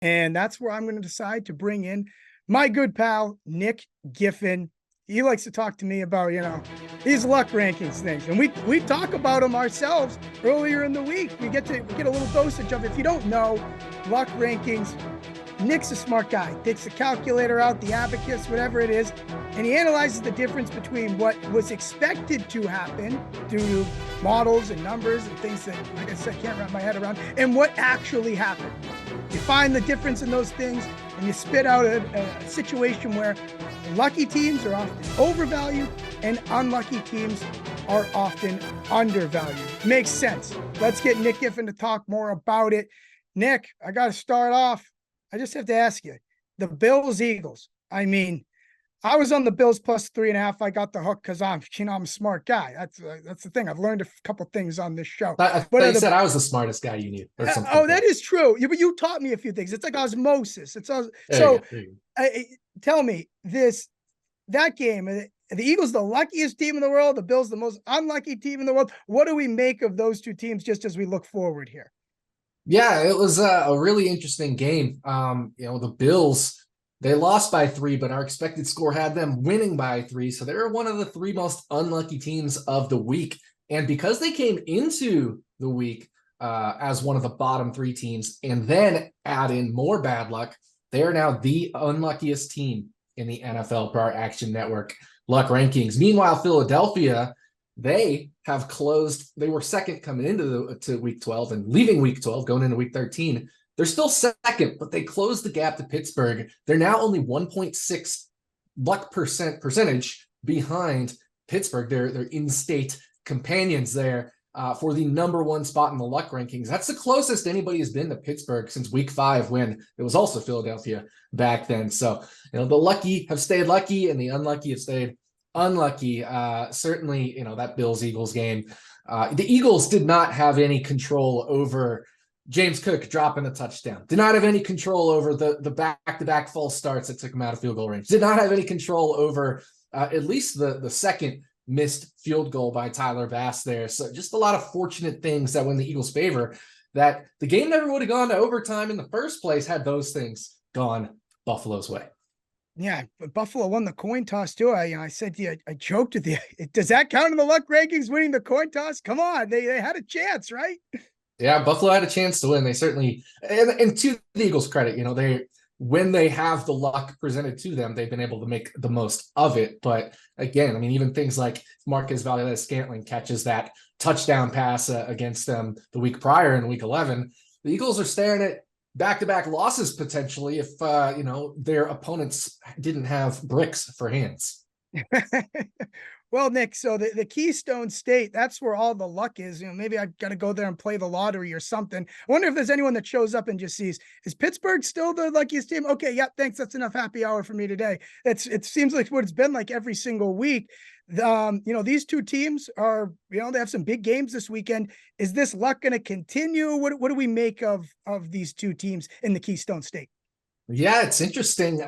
And that's where I'm going to decide to bring in my good pal, Nick Giffen. He likes to talk to me about, these luck rankings things. And we talk about them ourselves earlier in the week. We get a little dosage of it. If you don't know, luck rankings, Nick's a smart guy. Takes the calculator out, the abacus, whatever it is, and he analyzes the difference between what was expected to happen due to models and numbers and things that, like I said, can't wrap my head around, and what actually happened. You find the difference in those things, and you spit out a situation where lucky teams are often overvalued and unlucky teams are often undervalued. Makes sense. Let's get Nick Giffen to talk more about it. Nick, I got to start off. I just have to ask you, the Bills Eagles. I mean, I was on the Bills plus 3.5. I got the hook because I'm a smart guy. That's the thing. I've learned a couple things on this show. I thought you said I was the smartest guy you knew, or something. Oh, that is true. But you taught me a few things. It's like osmosis. Tell me that game. The Eagles, the luckiest team in the world. The Bills, the most unlucky team in the world. What do we make of those two teams just as we look forward here? Yeah, it was a really interesting game. The Bills, they lost by 3, but our expected score had them winning by 3. So they're one of the 3 most unlucky teams of the week. And because they came into the week as one of the bottom 3 teams and then add in more bad luck, they are now the unluckiest team in the NFL per our Action Network luck rankings. Meanwhile, Philadelphia, they have closed. They were second coming into to week 12 and leaving week 12, going into week 13. They're still second, but they closed the gap to Pittsburgh. They're now only 1.6 luck percentage behind Pittsburgh. They're in-state companions there for the number 1 spot in the luck rankings. That's the closest anybody has been to Pittsburgh since week 5, when it was also Philadelphia back then. So, the lucky have stayed lucky and the unlucky have stayed unlucky. Certainly, that Bills-Eagles game. The Eagles did not have any control over James Cook dropping a touchdown. Did not have any control over the back-to-back false starts that took him out of field goal range. Did not have any control over at least the second missed field goal by Tyler Bass there. So just a lot of fortunate things that win the Eagles' favor, that the game never would have gone to overtime in the first place had those things gone Buffalo's way. Yeah, Buffalo won the coin toss too. I said to you, I joked with you. Does that count in the luck rankings, winning the coin toss? Come on, they had a chance, right? Yeah, Buffalo had a chance to win. They certainly, and to the Eagles' credit, when they have the luck presented to them, they've been able to make the most of it. But again, even things like Marquez Valdes-Scantling catches that touchdown pass against them the week prior in week 11. The Eagles are staring at back-to-back losses potentially if their opponents didn't have bricks for hands. Well, Nick, so the Keystone State, that's where all the luck is. Maybe I got to go there and play the lottery or something. I wonder if there's anyone that shows up and just sees, is Pittsburgh still the luckiest team? Okay, yeah, thanks. That's enough happy hour for me today. It seems like what it's been like every single week. These two teams are, they have some big games this weekend. Is this luck going to continue? What do we make of these two teams in the Keystone State? Yeah, it's interesting.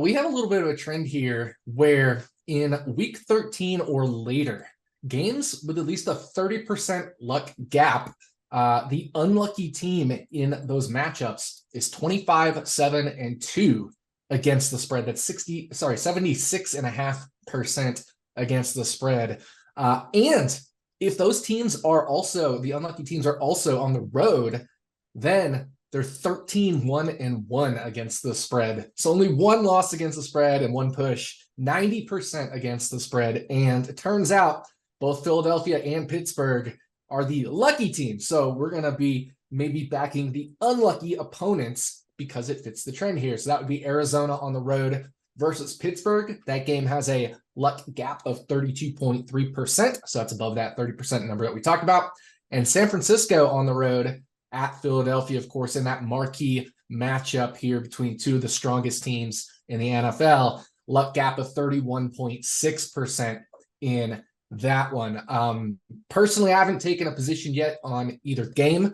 We have a little bit of a trend here where in week 13 or later, games with at least a 30% luck gap, the unlucky team in those matchups is 25-7-2 against the spread. That's 76.5% against the spread. And if those teams are also, the unlucky teams are also on the road, then they're 13-1-1 against the spread. So only 1 loss against the spread and 1 push, 90% against the spread. And it turns out both Philadelphia and Pittsburgh are the lucky teams. So we're going to be maybe backing the unlucky opponents because it fits the trend here. So that would be Arizona on the road versus Pittsburgh. That game has a luck gap of 32.3%. So that's above that 30% number that we talked about. And San Francisco on the road at Philadelphia, of course, in that marquee matchup here between two of the strongest teams in the NFL, luck gap of 31.6% in that one. Personally, I haven't taken a position yet on either game.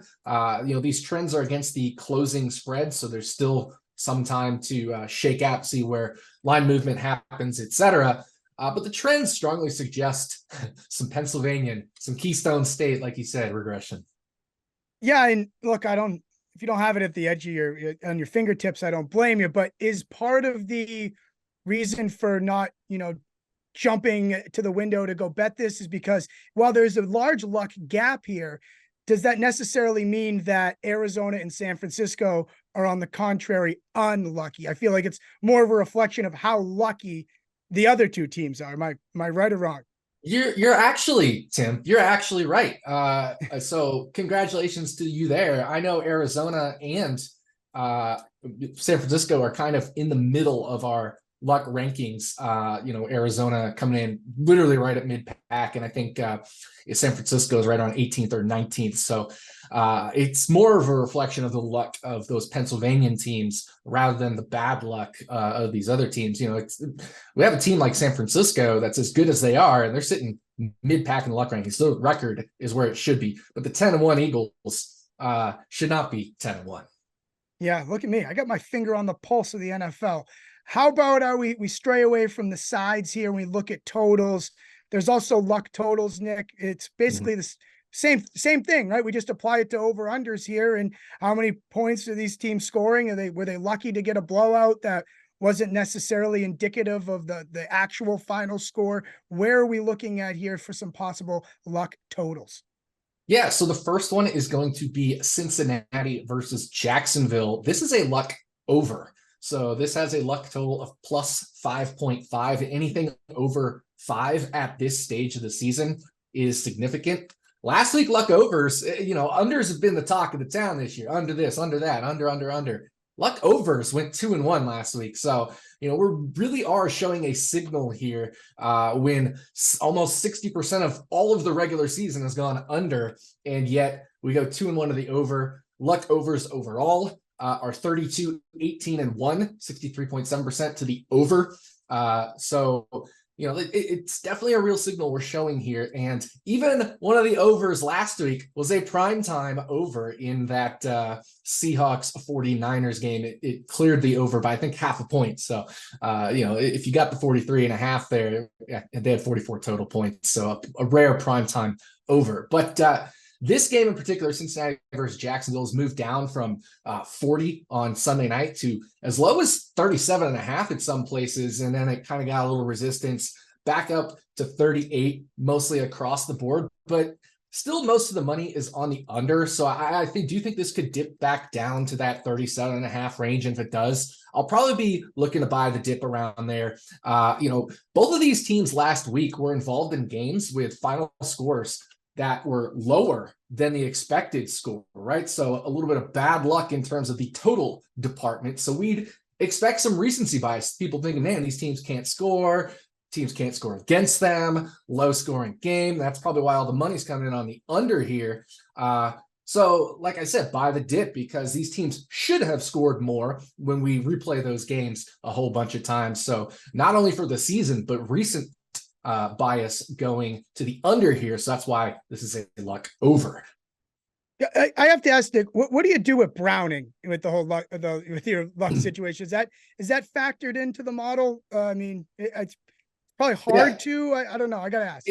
These trends are against the closing spread, so there's still some time to shake out, see where line movement happens, etc. But the trends strongly suggest some Pennsylvania, some Keystone State, like you said, regression. Yeah, and look, if you don't have it at the edge of on your fingertips, I don't blame you. But is part of the reason for not, jumping to the window to go bet this is because while there's a large luck gap here, does that necessarily mean that Arizona and San Francisco are on the contrary unlucky? I feel like it's more of a reflection of how lucky the other two teams are. Am I right or wrong? You're actually, Tim, you're actually right. So congratulations to you there. I know Arizona and San Francisco are kind of in the middle of our luck rankings. Arizona coming in literally right at mid pack, and I think San Francisco is right on 18th or 19th. So it's more of a reflection of the luck of those Pennsylvania teams rather than the bad luck of these other teams. We have a team like San Francisco that's as good as they are, and they're sitting mid pack in the luck rankings. So the record is where it should be, but the 10-1 Eagles should not be 10-1. Yeah, look at me. I got my finger on the pulse of the NFL. How about we stray away from the sides here and we look at totals? There's also luck totals, Nick. It's basically the same thing, right? We just apply it to over-unders here, and how many points are these teams scoring? Were they lucky to get a blowout that wasn't necessarily indicative of the actual final score? Where are we looking at here for some possible luck totals? Yeah, so the first one is going to be Cincinnati versus Jacksonville. This is a luck over. So this has a luck total of plus 5.5. Anything over 5 at this stage of the season is significant. Last week, luck overs, unders have been the talk of the town this year. Under this, under that, under. Luck overs went 2-1 last week. So, we really are showing a signal here when almost 60% of all of the regular season has gone under, and yet we go 2-1 to the over. Luck overs overall are 32, 18, and 1, 63.7% to the over. It's definitely a real signal we're showing here. And even one of the overs last week was a primetime over in that Seahawks 49ers game. It cleared the over by, I think, half a point. So, if you got the 43.5 there, they had 44 total points. So a rare primetime over. But this game in particular, Cincinnati versus Jacksonville, has moved down from 40 on Sunday night to as low as 37.5 at some places. And then it kind of got a little resistance back up to 38, mostly across the board. But still, most of the money is on the under. So do you think this could dip back down to that 37.5 range? And if it does, I'll probably be looking to buy the dip around there. Both of these teams last week were involved in games with final scores that were lower than the expected score, right? So a little bit of bad luck in terms of the total department. So we'd expect some recency bias. People thinking, man, these teams can't score. Teams can't score against them. Low scoring game. That's probably why all the money's coming in on the under here. So like I said, buy the dip, because these teams should have scored more when we replay those games a whole bunch of times. So not only for the season, but recent bias going to the under here. So that's why this is a luck over. Yeah, I have to ask Nick, what do you do with Browning with the whole luck, with your luck situation? Is that factored into the model? It's probably hard to. I don't know. I gotta ask.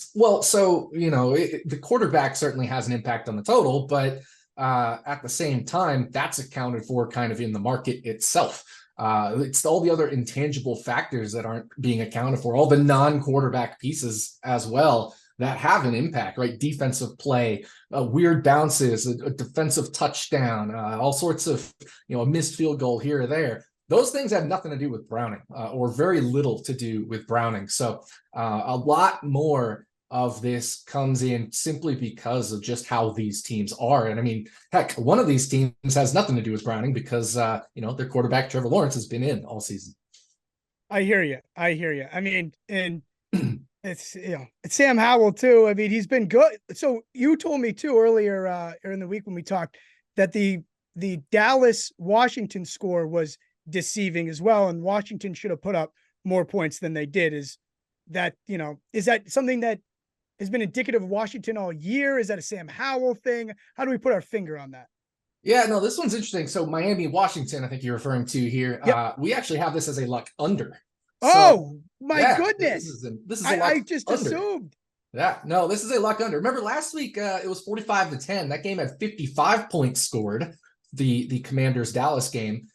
The quarterback certainly has an impact on the total, but at the same time, that's accounted for kind of in the market itself. It's all the other intangible factors that aren't being accounted for, all the non-quarterback pieces as well that have an impact, right? Defensive play, weird bounces, a defensive touchdown, all sorts of, a missed field goal here or there. Those things have nothing to do with Browning, or very little to do with Browning. So a lot more of this comes in simply because of just how these teams are. And I mean, heck, one of these teams has nothing to do with Browning because, their quarterback, Trevor Lawrence, has been in all season. I hear you. I mean, and it's Sam Howell too. I mean, he's been good. So you told me too earlier in the week when we talked that the Dallas Washington score was deceiving as well. And Washington should have put up more points than they did. Is that something that has been indicative of Washington all year? Is that a Sam Howell thing? How do we put our finger on that? Yeah, no, this one's interesting. So Miami, Washington, I think you're referring to here. Yep. We actually have this as a luck under. Oh, my goodness. This is a luck I just under. assumed. Yeah, no, this is a luck under. Remember last week, it was 45-10. That game had 55 points scored, the Commanders Dallas game,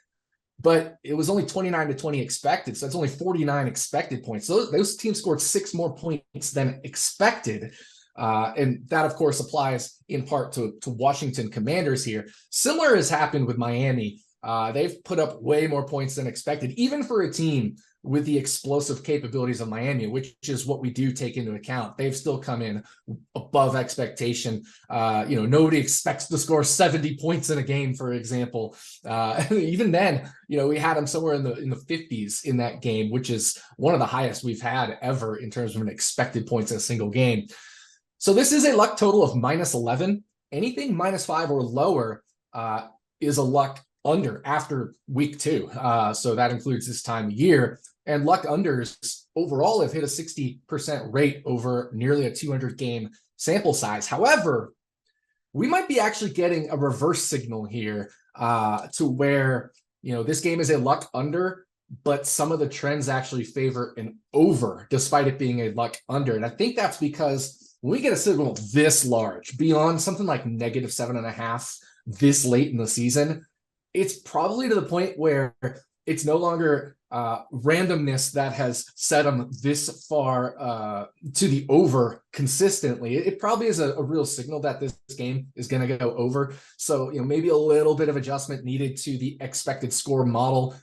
but it was only 29-20 expected. So that's only 49 expected points. Those teams scored 6 more points than expected. And that, of course, applies in part to Washington Commanders here. Similar has happened with Miami. They've put up way more points than expected, even for a team with the explosive capabilities of Miami, which is what we do take into account. They've still come in above expectation. Nobody expects to score 70 points in a game, for example. Even then, we had them somewhere in the 50s in that game, which is one of the highest we've had ever in terms of an expected points in a single game. So this is a luck total of -11. Anything -5 or lower is a luck under after week 2. So that includes this time of year. And luck unders overall have hit a 60% rate over nearly a 200 game sample size. However, we might be actually getting a reverse signal here to where, this game is a luck under, but some of the trends actually favor an over despite it being a luck under. And I think that's because when we get a signal this large, beyond something like -7.5 this late in the season, it's probably to the point where it's no longer randomness that has set them this far to the over consistently. It probably is a real signal that this game is going to go over. So, maybe a little bit of adjustment needed to the expected score model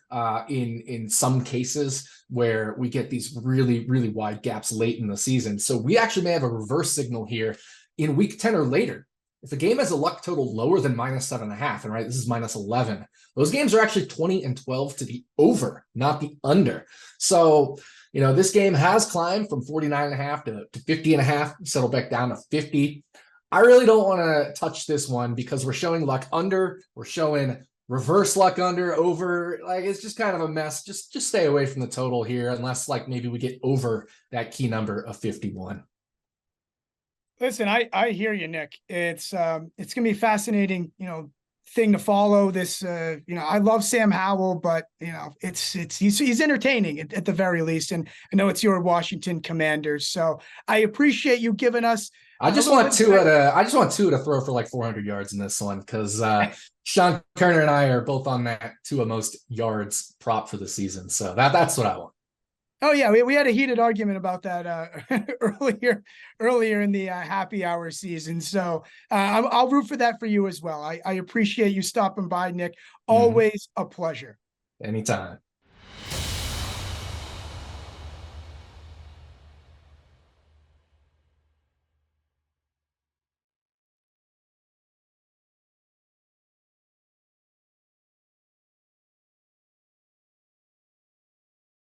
in some cases where we get these really, really wide gaps late in the season. So we actually may have a reverse signal here in week 10 or later. If a game has a luck total lower than -7.5, and right, this is -11, those games are actually 20-12 to the over, not the under. So, this game has climbed from 49.5 to 50.5, settled back down to 50. I really don't want to touch this one because we're showing luck under, we're showing reverse luck under, over. Like, it's just kind of a mess. Just stay away from the total here, unless maybe we get over that key number of 51. Listen, I hear you, Nick. It's gonna be fascinating, thing to follow. This, I love Sam Howell, but he's entertaining at the very least. And I know it's your Washington Commanders, so I appreciate you giving us. I just want Tua to throw for like 400 yards in this one because Sean Kerner and I are both on that Tua most yards prop for the season. So that's what I want. Oh yeah, we had a heated argument about that earlier in the happy hour season. So I'll root for that for you as well. I appreciate you stopping by, Nick. Always a pleasure. Anytime.